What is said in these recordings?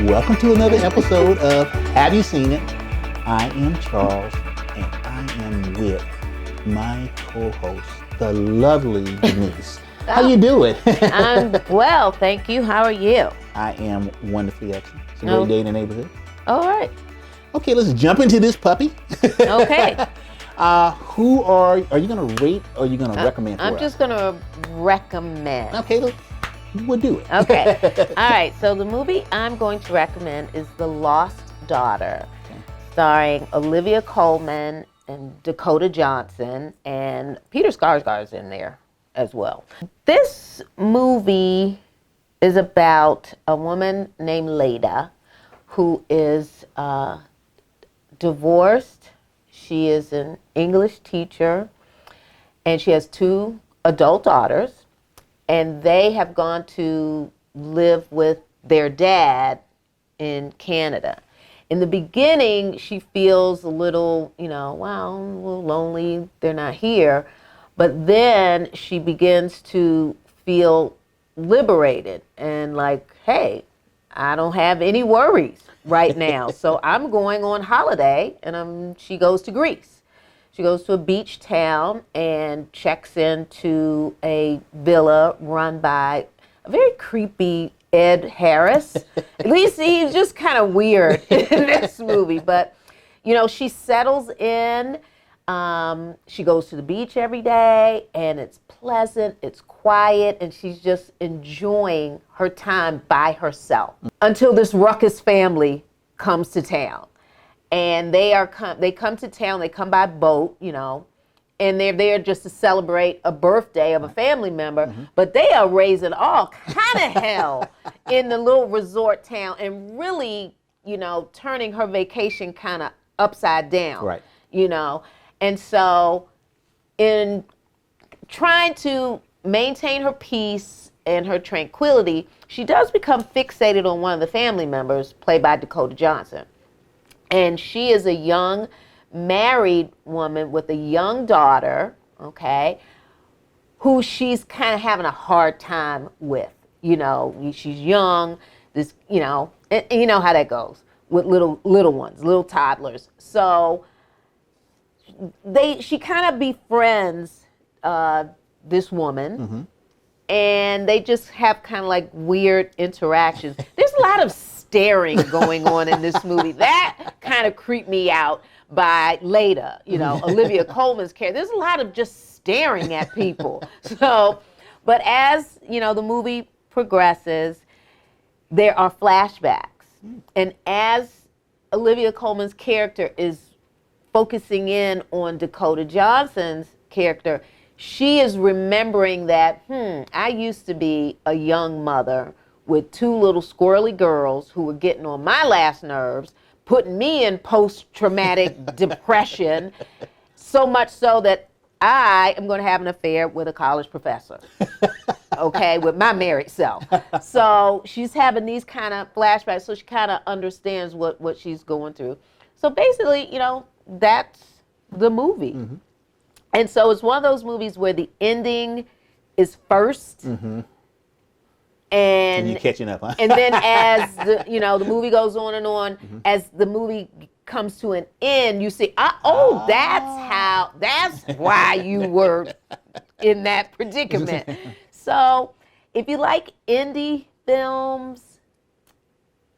Welcome to another episode of Have You Seen It? I am Charles, and I am with my co-host, the lovely Denise. How you doing? I'm well, thank you. How are you? I am wonderfully excellent. It's a great day in the neighborhood. All right. Okay, let's jump into this puppy. Okay. Who are you going to rate or are you going to recommend for us? I'm just going to recommend. Okay, we'll do it. Okay. All right. So the movie I'm going to recommend is The Lost Daughter, starring Olivia Colman and Dakota Johnson, and Peter Skarsgård's in there as well. This movie is about a woman named Leda who is divorced. She is an English teacher, and she has two adult daughters. And they have gone to live with their dad in Canada. In the beginning, she feels a little, a little lonely. They're not here. But then she begins to feel liberated and like, hey, I don't have any worries right now. So I'm going on holiday, and she goes to Greece. She goes to a beach town and checks into a villa run by a very creepy Ed Harris. At least he's just kind of weird in this movie. But, she settles in. She goes to the beach every day, and it's pleasant, it's quiet, and she's just enjoying her time by herself until this ruckus family comes to town. And they come to town, they come by boat, and they're there just to celebrate a birthday of a family member, but they are raising all kind of hell in the little resort town and really, turning her vacation kind of upside down, Right. And so in trying to maintain her peace and her tranquility, she does become fixated on one of the family members, played by Dakota Johnson. And she is a young married woman with a young daughter, who she's kind of having a hard time with. She's young, and you know how that goes with little ones, little toddlers. So she kind of befriends this woman, and they just have kind of like weird interactions. There's a lot of staring going on in this movie. That kind of creeped me out by Leda, Olivia Colman's character. There's a lot of just staring at people. So, but as, the movie progresses, there are flashbacks. And as Olivia Colman's character is focusing in on Dakota Johnson's character, she is remembering that, I used to be a young mother with two little squirrely girls who were getting on my last nerves, putting me in post-traumatic depression, so much so that I am going to have an affair with a college professor, with my married self. So she's having these kind of flashbacks, so she kind of understands what she's going through. So basically, that's the movie. And so it's one of those movies where the ending is first, and you're catching up, huh? And then as the movie goes on and on, as the movie comes to an end, you see, that's why you were in that predicament. So if you like indie films,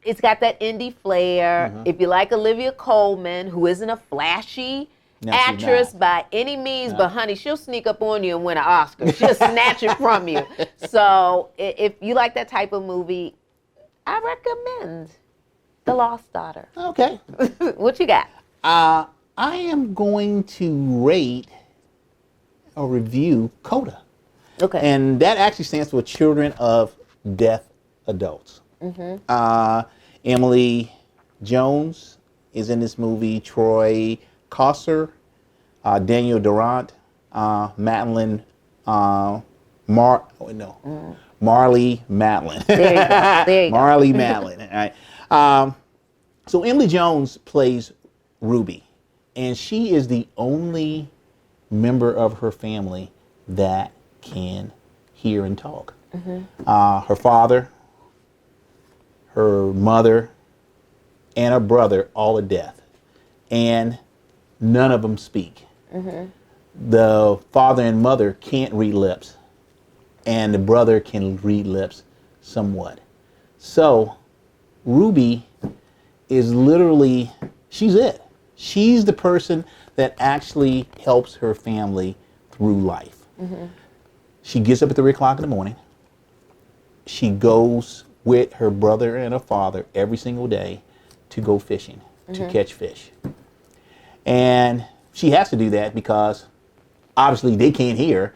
it's got that indie flair. If you like Olivia Colman, who isn't a flashy actress by any means, but honey, she'll sneak up on you and win an Oscar. She'll snatch it from you. So if you like that type of movie, I recommend The Lost Daughter. Okay. What you got? I am going to rate or review CODA. Okay. And that actually stands for Children of Deaf Adults. Emily Jones is in this movie. Troy Kosser, Daniel Durant, Madeline, Marley Madeline. There you go. Marley Madeline. All right. So Emily Jones plays Ruby, and she is the only member of her family that can hear and talk. Her father, her mother, and her brother all to death, and none of them speak. The father and mother can't read lips, and the brother can read lips somewhat. So Ruby is literally, she's it. She's the person that actually helps her family through life. She gets up at 3 o'clock in the morning. She goes with her brother and her father every single day to go fishing, to catch fish. And she has to do that because obviously they can't hear.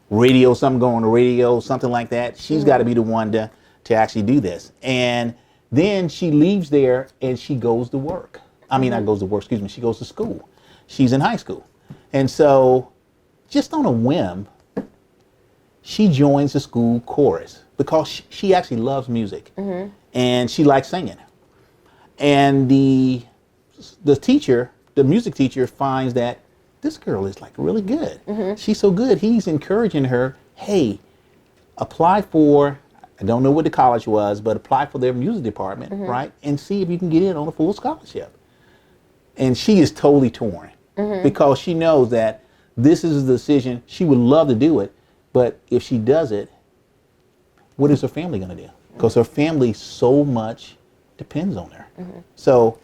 Radio, something going on the radio, something like that. She's got to be the one to actually do this. And then she leaves there and she goes to work. I mean, not goes to work, excuse me. She goes to school. She's in high school. And so just on a whim, she joins the school chorus because she actually loves music and she likes singing. And the teacher, the music teacher, finds that this girl is like really good. She's so good. He's encouraging her, hey, apply for, I don't know what the college was, but apply for their music department, right? And see if you can get in on a full scholarship. And she is totally torn because she knows that this is a decision. She would love to do it, but if she does it, what is her family going to do? Because her family so much depends on her. So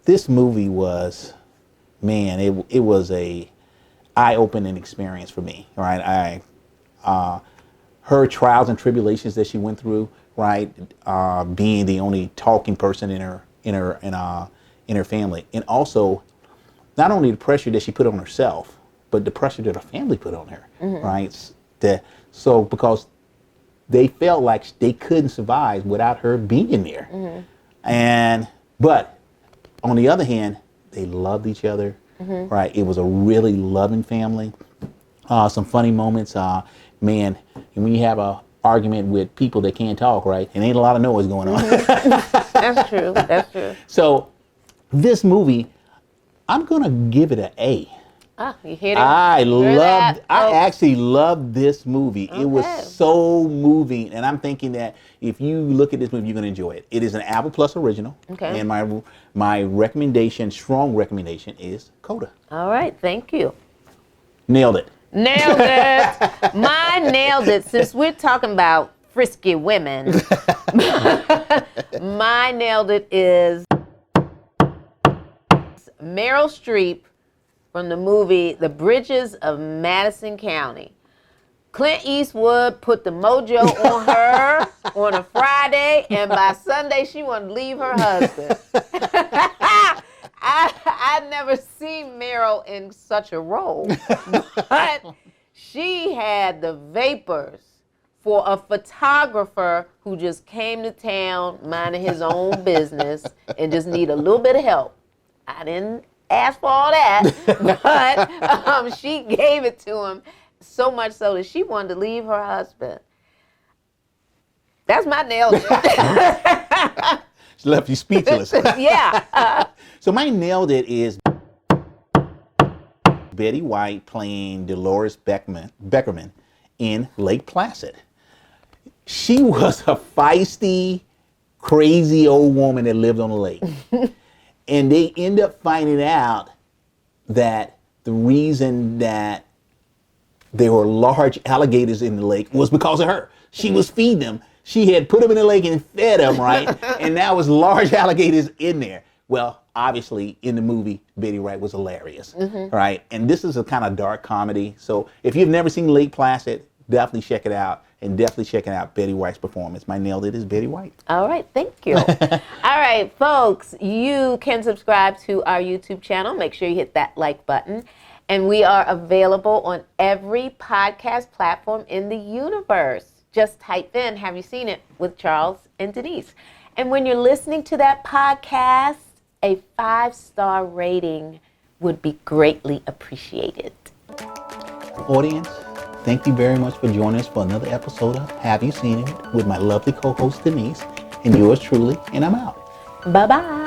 this movie was, man, it was a eye-opening experience for me, right? Her trials and tribulations that she went through, right? Being the only talking person in her family, and also not only the pressure that she put on herself, but the pressure that her family put on her, right? So because they felt like they couldn't survive without her being there, but on the other hand, they loved each other, right? It was a really loving family. Some funny moments, man. When you have a argument with people that can't talk, right? And ain't a lot of noise going on. That's true. That's true. So this movie, I'm gonna give it an A. You hit it. I actually loved this movie. Okay. It was so moving, and I'm thinking that if you look at this movie, you're gonna enjoy it. It is an Apple Plus original, and my recommendation, strong recommendation, is CODA. All right, thank you. Nailed it. Nailed it. Mine nailed it. Since we're talking about frisky women, my nailed it is Meryl Streep from the movie The Bridges of Madison County. Clint Eastwood put the mojo on her on a Friday, and by Sunday she wanted to leave her husband. I'd never seen Meryl in such a role, but she had the vapors for a photographer who just came to town minding his own business and just need a little bit of help. I didn't ask for all that, but she gave it to him, so much so that she wanted to leave her husband. That's my nailed it. She left you speechless. Yeah. So my nailed it is Betty White playing Dolores Beckerman in Lake Placid. She was a feisty, crazy old woman that lived on the lake. And they end up finding out that the reason that there were large alligators in the lake was because of her. She was feeding them. She had put them in the lake and fed them, right? And now was large alligators in there. Well, obviously, in the movie, Betty White was hilarious, right? And this is a kind of dark comedy. So if you've never seen Lake Placid, definitely check it out. And definitely check out Betty White's performance. My nailed it is Betty White. All right, thank you. All right, folks, you can subscribe to our YouTube channel. Make sure you hit that like button. And we are available on every podcast platform in the universe. Just type in, have you seen it, with Charles and Denise. And when you're listening to that podcast, a 5-star rating would be greatly appreciated. Audience, thank you very much for joining us for another episode of Have You Seen It with my lovely co-host Denise and yours truly, and I'm out. Bye-bye.